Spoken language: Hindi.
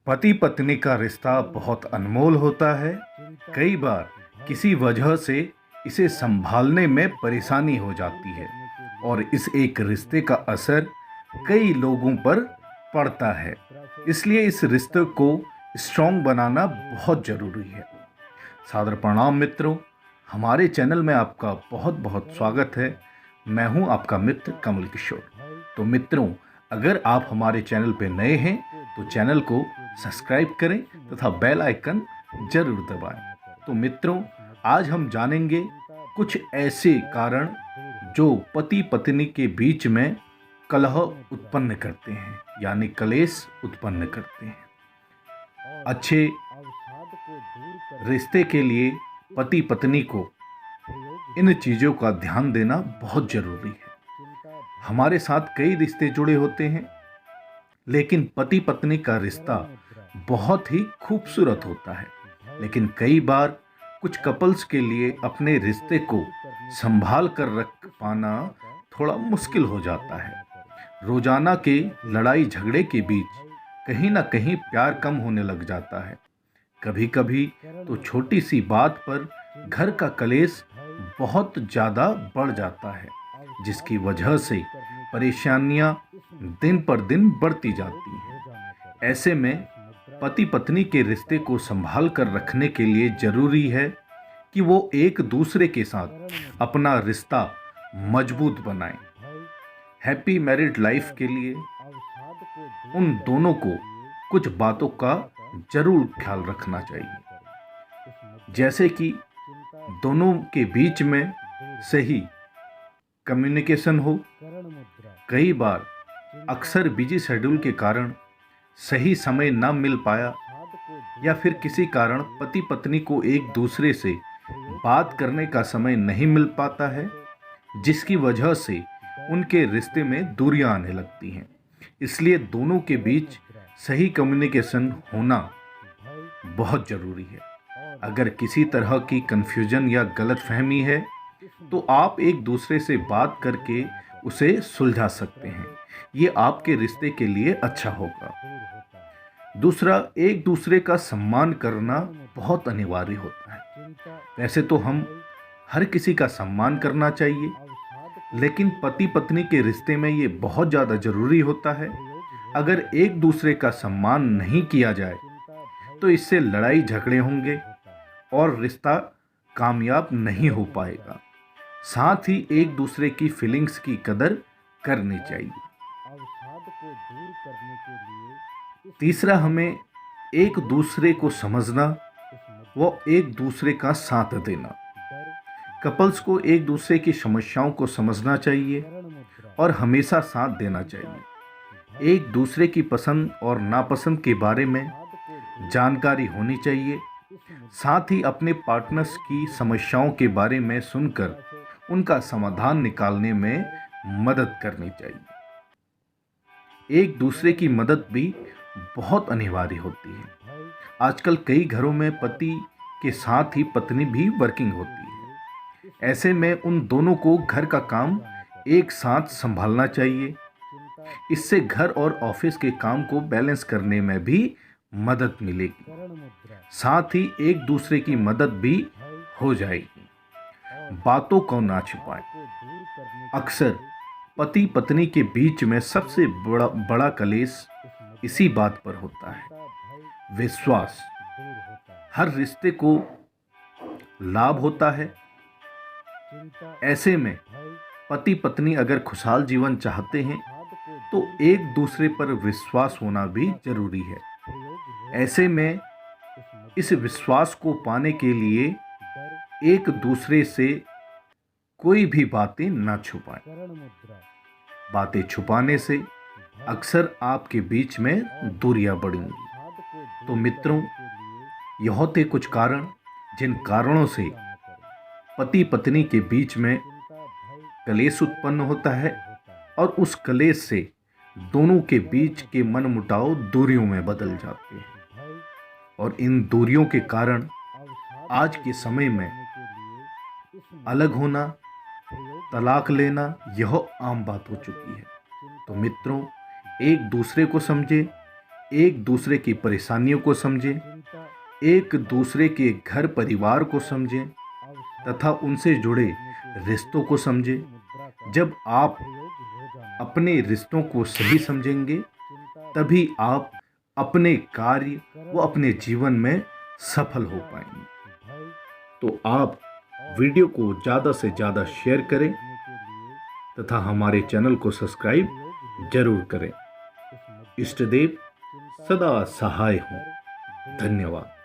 पति पत्नी का रिश्ता बहुत अनमोल होता है। कई बार किसी वजह से इसे संभालने में परेशानी हो जाती है और इस एक रिश्ते का असर कई लोगों पर पड़ता है। इसलिए इस रिश्ते को स्ट्रॉन्ग बनाना बहुत ज़रूरी है। सादर प्रणाम मित्रों, हमारे चैनल में आपका बहुत बहुत स्वागत है। मैं हूं आपका मित्र कमल किशोर। तो मित्रों, अगर आप हमारे चैनल पर नए हैं तो चैनल को सब्सक्राइब करें तथा बेल आइकन जरूर दबाएं। तो मित्रों, आज हम जानेंगे कुछ ऐसे कारण जो पति पत्नी के बीच में कलह उत्पन्न करते हैं, यानी कलेश उत्पन्न करते हैं। अच्छे रिश्ते के लिए पति पत्नी को इन चीज़ों का ध्यान देना बहुत ज़रूरी है। हमारे साथ कई रिश्ते जुड़े होते हैं, लेकिन पति पत्नी का रिश्ता बहुत ही खूबसूरत होता है। लेकिन कई बार कुछ कपल्स के लिए अपने रिश्ते को संभाल कर रख पाना थोड़ा मुश्किल हो जाता है। रोजाना के लड़ाई झगड़े के बीच कहीं ना कहीं प्यार कम होने लग जाता है। कभी कभी तो छोटी सी बात पर घर का कलेश बहुत ज़्यादा बढ़ जाता है, जिसकी वजह से परेशानियां दिन पर दिन बढ़ती जाती हैं। ऐसे में पति पत्नी के रिश्ते को संभाल कर रखने के लिए ज़रूरी है कि वो एक दूसरे के साथ अपना रिश्ता मजबूत बनाएं। हैप्पी मैरिड लाइफ के लिए उन दोनों को कुछ बातों का जरूर ख्याल रखना चाहिए, जैसे कि दोनों के बीच में सही कम्युनिकेशन हो। कई बार अक्सर बिजी शेड्यूल के कारण सही समय न मिल पाया, या फिर किसी कारण पति पत्नी को एक दूसरे से बात करने का समय नहीं मिल पाता है, जिसकी वजह से उनके रिश्ते में दूरियां आने लगती हैं। इसलिए दोनों के बीच सही कम्युनिकेशन होना बहुत ज़रूरी है। अगर किसी तरह की कन्फ्यूजन या गलतफहमी है तो आप एक दूसरे से बात करके उसे सुलझा सकते हैं। ये आपके रिश्ते के लिए अच्छा होगा। दूसरा, एक दूसरे का सम्मान करना बहुत अनिवार्य होता है। वैसे तो हम हर किसी का सम्मान करना चाहिए, लेकिन पति पत्नी के रिश्ते में ये बहुत ज़्यादा ज़रूरी होता है। अगर एक दूसरे का सम्मान नहीं किया जाए तो इससे लड़ाई झगड़े होंगे और रिश्ता कामयाब नहीं हो पाएगा। साथ ही एक दूसरे की फीलिंग्स की कदर करनी चाहिए। तीसरा, हमें एक दूसरे को समझना व एक दूसरे का साथ देना। कपल्स को एक दूसरे की समस्याओं को समझना चाहिए और हमेशा साथ देना चाहिए। एक दूसरे की पसंद और नापसंद के बारे में जानकारी होनी चाहिए। साथ ही अपने पार्टनर्स की समस्याओं के बारे में सुनकर उनका समाधान निकालने में मदद करनी चाहिए। एक दूसरे की मदद भी बहुत अनिवार्य होती है। आजकल कई घरों में पति के साथ ही पत्नी भी वर्किंग होती है। ऐसे में उन दोनों को घर का काम एक साथ संभालना चाहिए। इससे घर और ऑफिस के काम को बैलेंस करने में भी मदद मिलेगी। साथ ही एक दूसरे की मदद भी हो जाएगी। बातों को ना छुपाएं। अक्सर पति पत्नी के बीच में सबसे बड़ा कलेश इसी बात पर होता है। विश्वास हर रिश्ते को लाभ होता है। ऐसे में पति पत्नी अगर खुशहाल जीवन चाहते हैं तो एक दूसरे पर विश्वास होना भी जरूरी है। ऐसे में इस विश्वास को पाने के लिए एक दूसरे से कोई भी बातें ना छुपाएं। बातें छुपाने से अक्सर आपके बीच में दूरियां बढ़ेंगी। तो मित्रों, यह थे कुछ कारण जिन कारणों से पति पत्नी के बीच में कलेश उत्पन्न होता है और उस कलेश से दोनों के बीच के मनमुटाव दूरियों में बदल जाते हैं। और इन दूरियों के कारण आज के समय में अलग होना, तलाक लेना यह आम बात हो चुकी है। तो मित्रों, एक दूसरे को समझें, एक दूसरे की परेशानियों को समझें, एक दूसरे के घर परिवार को समझें तथा उनसे जुड़े रिश्तों को समझें। जब आप अपने रिश्तों को सही समझेंगे तभी आप अपने कार्य व अपने जीवन में सफल हो पाएंगे। तो आप वीडियो को ज़्यादा से ज़्यादा शेयर करें तथा हमारे चैनल को सब्सक्राइब जरूर करें। इष्ट देव सदा सहाय हों। धन्यवाद।